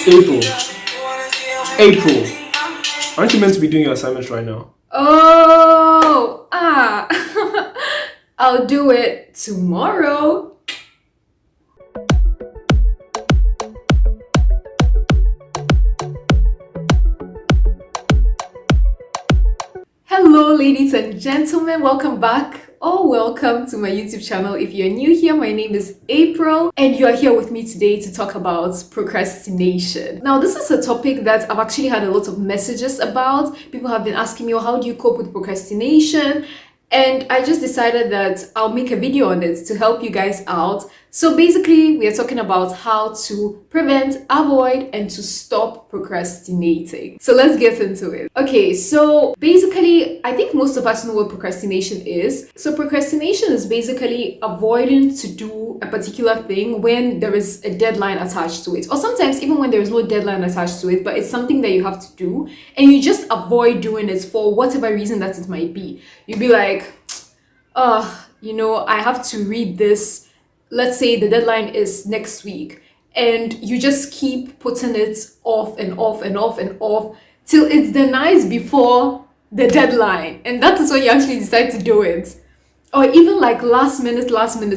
April. April. Aren't you meant to be doing your assignments right now? Oh, I'll do it tomorrow. Hello, ladies and gentlemen, welcome back or welcome to my YouTube channel. If you're new here, my name is April and you're here with me today to talk about procrastination. Now, this is a topic that I've actually had a lot of messages about. People have been asking me, how do you cope with procrastination? And I just decided that I'll make a video on it to help you guys out. So basically, we are talking about how to prevent, avoid, and to stop procrastinating. So let's get into it. Okay, so basically, I think most of us know what procrastination is. So procrastination is basically avoiding to do a particular thing when there is a deadline attached to it. Or sometimes even when there is no deadline attached to it, but it's something that you have to do and you just avoid doing it for whatever reason that it might be. You'd be like, I have to read this. Let's say the deadline is next week and you just keep putting it off and off and off and off till it's the night before the deadline. And that is when you actually decide to do it. Or even like last minute,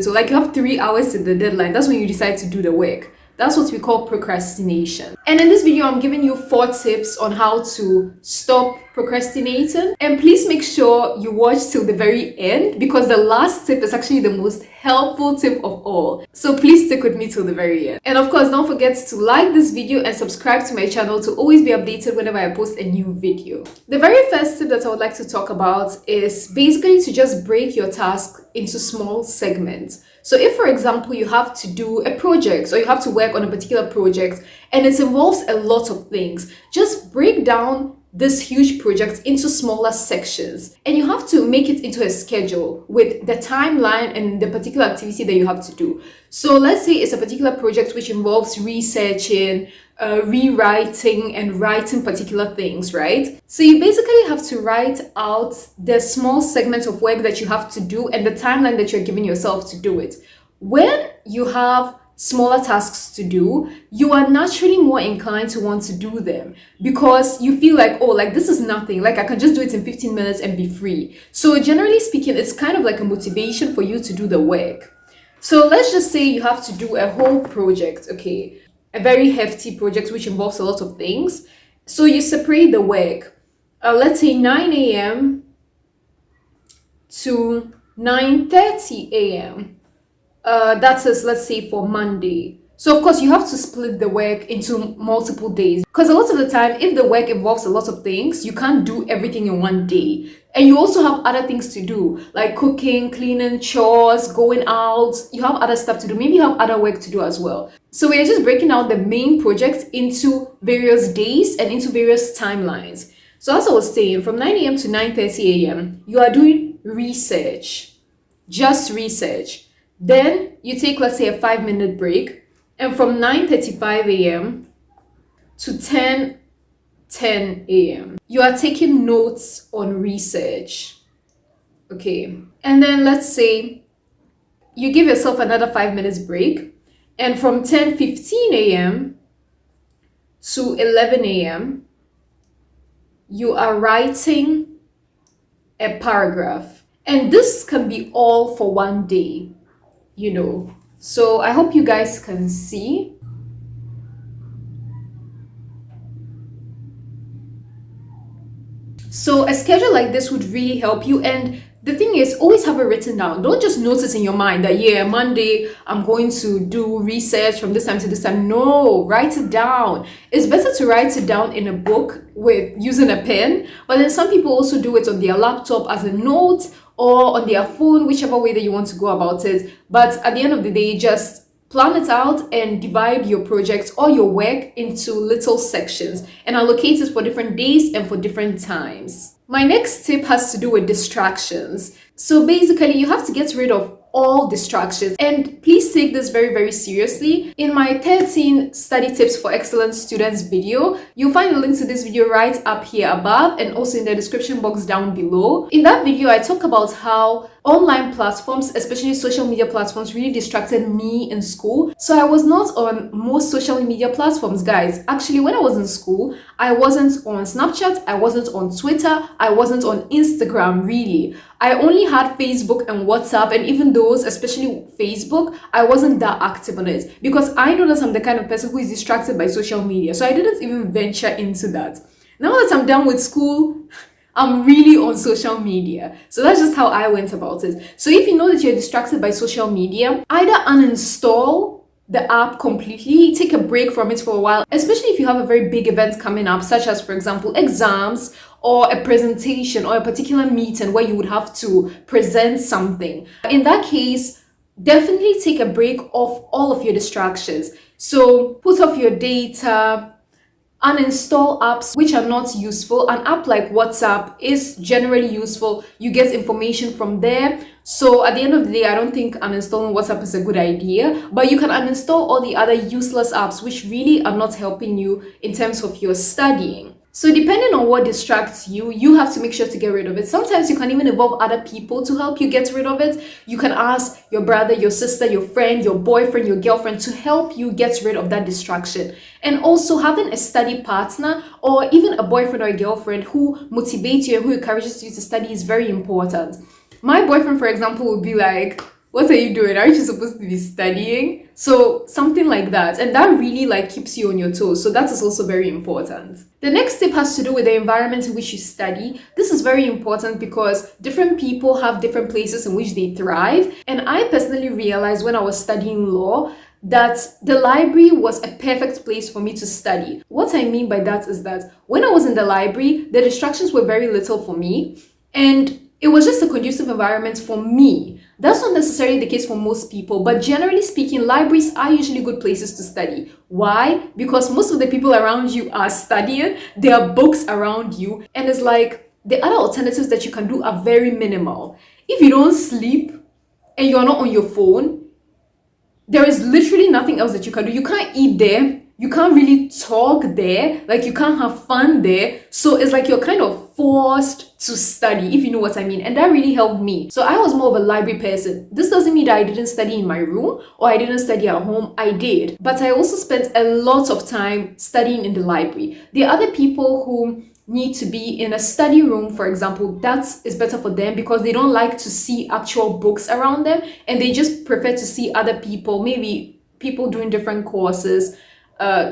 so like you have 3 hours to the deadline. That's when you decide to do the work. That's what we call procrastination. And in this video, I'm giving you 4 tips on how to stop procrastinating. And please make sure you watch till the very end because the last tip is actually the most helpful tip of all. So please stick with me till the very end. And of course, don't forget to like this video and subscribe to my channel to always be updated whenever I post a new video. The very first tip that I would like to talk about is basically to just break your task into small segments. So if, for example, you have to do a project or you have to work on a particular project and it involves a lot of things, just break down this huge project into smaller sections and you have to make it into a schedule with the timeline and the particular activity that you have to do. So let's say it's a particular project which involves researching, rewriting and writing particular things, right? So you basically have to write out the small segments of work that you have to do and the timeline that you're giving yourself to do it. When you have smaller tasks to do, you are naturally more inclined to want to do them because you feel like, oh, like this is nothing, like I can just do it in 15 minutes and be free. So generally speaking, it's kind of like a motivation for you to do the work. So let's just say you have to do a whole project, okay? A very hefty project which involves a lot of things. So you separate the work. Let's say 9 a.m. to 9:30 a.m. That is, let's say, for Monday. So of course you have to split the work into multiple days because a lot of the time, if the work involves a lot of things, you can't do everything in one day. And you also have other things to do like cooking, cleaning, chores, going out. You have other stuff to do. Maybe you have other work to do as well. So we are just breaking out the main project into various days and into various timelines. So as I was saying, from 9 a.m. to 9:30 a.m., you are doing research, just research. Then you take, let's say, a 5-minute break. And from 9:35 a.m. to 10:10 a.m., you are taking notes on research. Okay. And then let's say you give yourself another 5 minutes break. And from 10:15 a.m. to 11 a.m., you are writing a paragraph. And this can be all for one day, So I hope you guys can see. So a schedule like this would really help you. And the thing is, always have it written down. Don't just notice in your mind that, Monday, I'm going to do research from this time to this time. No, write it down. It's better to write it down in a book with using a pen. But then some people also do it on their laptop as a note or on their phone, whichever way that you want to go about it. But at the end of the day, just plan it out and divide your project or your work into little sections and allocate it for different days and for different times. My next tip has to do with distractions. So basically, you have to get rid of all distractions. And please take this very, very seriously. In my 13 study tips for excellent students video, you'll find a link to this video right up here above and also in the description box down below. In that video, I talk about how Online platforms, especially social media platforms, really distracted me in school. So I was not on most social media platforms, guys. Actually, when I was in school, I wasn't on Snapchat, I wasn't on Twitter, I wasn't on Instagram, really. I only had Facebook and WhatsApp, and even those, especially Facebook, I wasn't that active on it because I know that I'm the kind of person who is distracted by social media. So I didn't even venture into that. Now that I'm done with school, I'm really on social media. So that's just how I went about it. So if you know that you're distracted by social media, either uninstall the app completely, take a break from it for a while, especially if you have a very big event coming up, such as, for example, exams or a presentation or a particular meeting where you would have to present something. In that case, definitely take a break off all of your distractions. So put off your data, uninstall apps which are not useful. An app like WhatsApp is generally useful. You get information from there. So at the end of the day, I don't think uninstalling WhatsApp is a good idea, but you can uninstall all the other useless apps which really are not helping you in terms of your studying. So depending on what distracts you, you have to make sure to get rid of it. Sometimes you can even involve other people to help you get rid of it. You can ask your brother, your sister, your friend, your boyfriend, your girlfriend to help you get rid of that distraction. And also having a study partner or even a boyfriend or a girlfriend who motivates you and who encourages you to study is very important. My boyfriend, for example, would be like, what are you doing? Aren't you supposed to be studying? So something like that. And that really keeps you on your toes. So that is also very important. The next tip has to do with the environment in which you study. This is very important because different people have different places in which they thrive. And I personally realized when I was studying law that the library was a perfect place for me to study. What I mean by that is that when I was in the library, the distractions were very little for me. And it was just a conducive environment for me. That's not necessarily the case for most people, but generally speaking, libraries are usually good places to study. Why? Because most of the people around you are studying, there are books around you, and it's like the other alternatives that you can do are very minimal. If you don't sleep and you're not on your phone, there is literally nothing else that you can do. You can't eat there. You can't really talk there. You can't have fun there. So it's like you're kind of forced to study, if you know what I mean. And that really helped me. So I was more of a library person. This doesn't mean that I didn't study in my room or I didn't study at home. I did. But I also spent a lot of time studying in the library. There are other people who need to be in a study room, for example. That is better for them because they don't like to see actual books around them and they just prefer to see other people, maybe people doing different courses,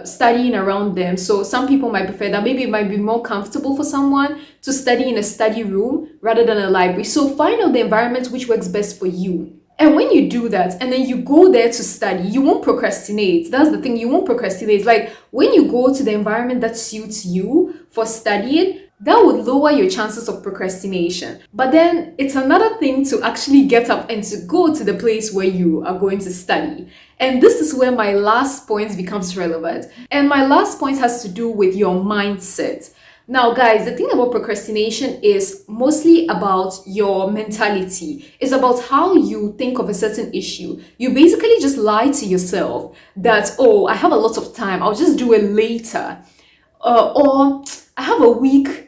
studying around them. So some people might prefer that. Maybe it might be more comfortable for someone to study in a study room rather than a library. So find out the environment which works best for you. And when you do that and then you go there to study, you won't procrastinate. That's the thing, you won't procrastinate. When you go to the environment that suits you for studying, that would lower your chances of procrastination. But then it's another thing to actually get up and to go to the place where you are going to study. And this is where my last point becomes relevant. And my last point has to do with your mindset. Now, guys, the thing about procrastination is mostly about your mentality. It's about how you think of a certain issue. You basically just lie to yourself that, oh, I have a lot of time, I'll just do it later. Or I have a week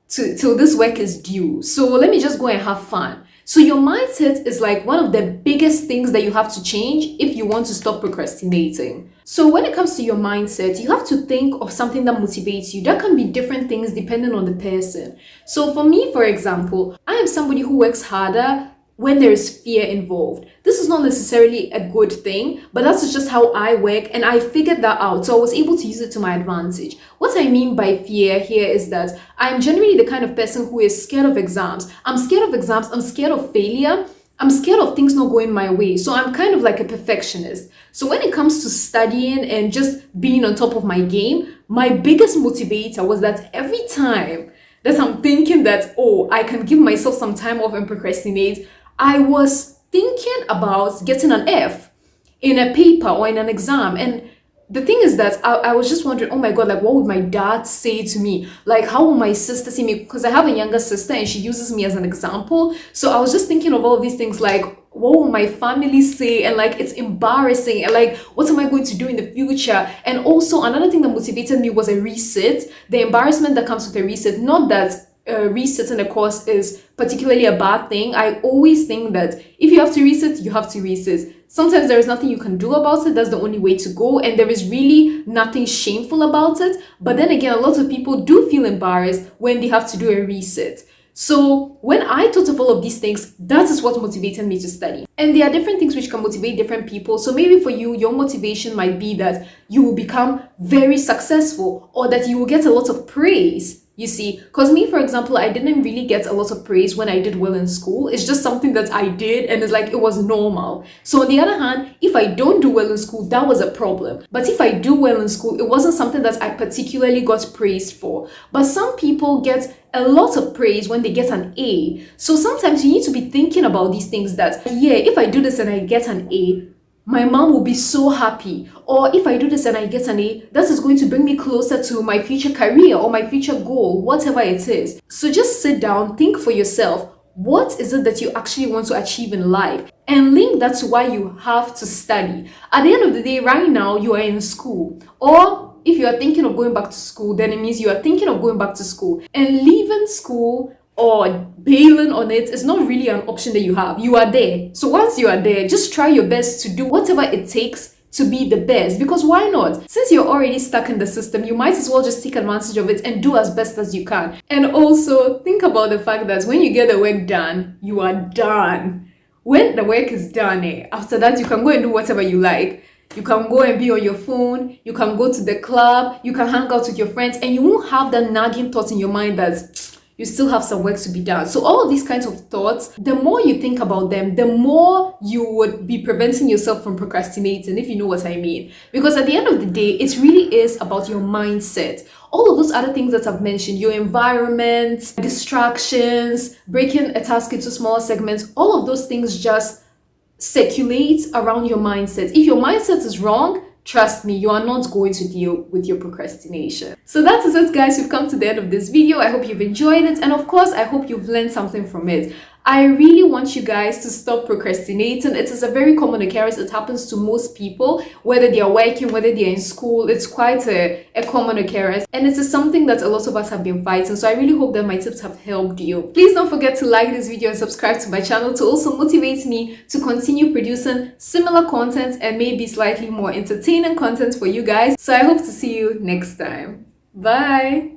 till this work is due, so let me just go and have fun. So your mindset is one of the biggest things that you have to change if you want to stop procrastinating. So when it comes to your mindset, you have to think of something that motivates you. That can be different things depending on the person. So for me, for example, I am somebody who works harder when there is fear involved. This is not necessarily a good thing, but that's just how I work, and I figured that out. So I was able to use it to my advantage. What I mean by fear here is that I'm generally the kind of person who is scared of exams. I'm scared of exams, I'm scared of failure, I'm scared of things not going my way. So I'm kind of like a perfectionist. So when it comes to studying and just being on top of my game, my biggest motivator was that every time that I'm thinking that, oh, I can give myself some time off and procrastinate, I was thinking about getting an F in a paper or in an exam. And the thing is that I was just wondering, oh my God, what would my dad say to me? How will my sister see me? Because I have a younger sister and she uses me as an example. So I was just thinking of all of these things what will my family say? And it's embarrassing. And what am I going to do in the future? And also another thing that motivated me was a reset. The embarrassment that comes with a reset. Not that resetting a course is particularly a bad thing. I always think that if you have to reset, you have to reset. Sometimes there is nothing you can do about it. That's the only way to go, and there is really nothing shameful about it. But then again, a lot of people do feel embarrassed when they have to do a reset. So when I thought of all of these things, that is what motivated me to study. And there are different things which can motivate different people. So maybe for you, your motivation might be that you will become very successful, or that you will get a lot of praise. You see, because me, for example, I didn't really get a lot of praise when I did well in school. It's just something that I did, and it's like it was normal. So on the other hand, if I don't do well in school, that was a problem. But if I do well in school, it wasn't something that I particularly got praised for. But some people get a lot of praise when they get an A. So sometimes you need to be thinking about these things that, yeah, if I do this and I get an A, my mom will be so happy. Or if I do this and I get an A, that is going to bring me closer to my future career or my future goal, whatever it is. So just sit down, think for yourself. What is it that you actually want to achieve in life? And link that to why you have to study. At the end of the day, right now, you are in school. Or if you are thinking of going back to school, then it means you are thinking of going back to school. And leaving school or bailing on it is not really an option that you have. You are there. So once you are there, just try your best to do whatever it takes to be the best. Because why not? Since you're already stuck in the system, you might as well just take advantage of it and do as best as you can. And also think about the fact that when you get the work done, you are done. When the work is done, after that you can go and do whatever you like. You can go and be on your phone, you can go to the club, you can hang out with your friends, and you won't have that nagging thought in your mind that you still have some work to be done. So all of these kinds of thoughts, the more you think about them, the more you would be preventing yourself from procrastinating, if you know what I mean. Because at the end of the day, it really is about your mindset. All of those other things that I've mentioned, your environment, distractions, breaking a task into smaller segments, all of those things just circulate around your mindset. If your mindset is wrong, trust me, you are not going to deal with your procrastination. So that is it, guys. We've come to the end of this video. I hope you've enjoyed it. And of course, I hope you've learned something from it. I really want you guys to stop procrastinating. It is a very common occurrence. It happens to most people, whether they are working, whether they are in school. It's quite a common occurrence. And it is something that a lot of us have been fighting. So I really hope that my tips have helped you. Please don't forget to like this video and subscribe to my channel to also motivate me to continue producing similar content and maybe slightly more entertaining content for you guys. So I hope to see you next time. Bye!